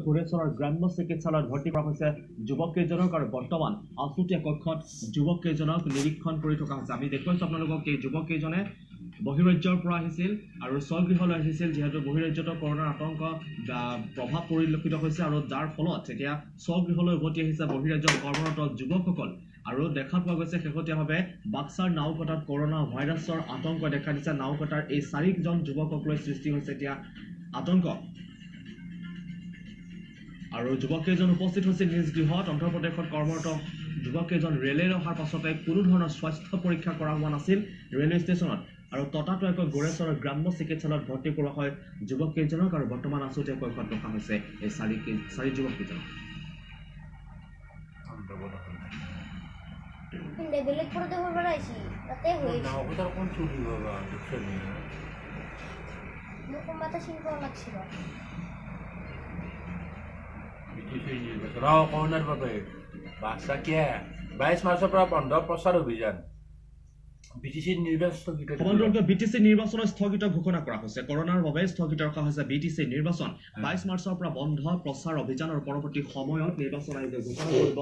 ঘোৰেশ্বৰৰ গ্ৰাম্য চিকিৎসালয়ত ভৰ্তি কৰা হৈছে যুৱককেইজনক আৰু বৰ্তমান আছুতীয়া কক্ষত যুৱককেইজনক নিৰীক্ষণ কৰি থকা হৈছে। আমি দেখুৱাইছোঁ আপোনালোকক এই যুৱককেইজনে বহিৰাজ্যৰ পৰা আহিছিল আৰু স্বগৃহলৈ আহিছিল, যিহেতু বহিৰাজ্যত কৰোনাৰ আতংক প্ৰভাৱ পৰিলক্ষিত হৈছে আৰু যাৰ ফলত এতিয়া স্বগৃহলৈ উভতি আহিছে বহিৰাজ্যত কৰ্মৰত যুৱকসকল। আৰু দেখা পোৱা গৈছে শেহতীয়াভাৱে বাক্সাৰ নাওকটাত কৰোনা ভাইৰাছৰ আতংক দেখা দিছে। নাওকটাৰ এই 4জন যুৱকক লৈ সৃষ্টি হৈছে এতিয়া আতংক। আৰু যুৱককেইজন উপস্থিত হৈছিল নিজ গৃহত। অন্ধ্ৰপ্ৰদেশত কৰ্মৰত যুৱককেইজন ৰেলেৰে অহাৰ পাছতে কোনো ধৰণৰ স্বাস্থ্য পৰীক্ষা কৰা হোৱা নাছিল ৰেলৱে ষ্টেচনত, আৰু ততাতৈয়াকৈ গোৰেশ্বৰৰ গ্ৰাম্য চিকিৎসালয়ত ভৰ্তি কৰা হয় যুৱককেইজনক আৰু বৰ্তমান আছুতীয়া কক্ষত ৰখা হৈছে এই 4 যুৱককেইজনক। বেলেগ পড়তে হবার আইছি তাতে হইছে না ওটা কোন চুরি বাবা দেখছেন মুখে মাথা শিল্প লাগছিল বিটিসি নির্বাচন করোনার বাবে বাক্সা কে 22 মাৰ্চৰ পৰা বন্ধ প্ৰচাৰ অভিযান বিটিসি নিৰ্বাচন স্থগিত। সমান্তৰালকৈ বিটিসি নিৰ্বাচন স্থগিত ঘোষণা কৰা হৈছে। কৰোনাৰ বাবে স্থগিত ৰখা হৈছে বিটিসি নিৰ্বাচন। 22 মাৰ্চৰ পৰা বন্ধ প্ৰচাৰ অভিযানৰ পৰৱৰ্তী সময়ত নিৰ্বাচন আয়োগে ঘোষণা কৰিব।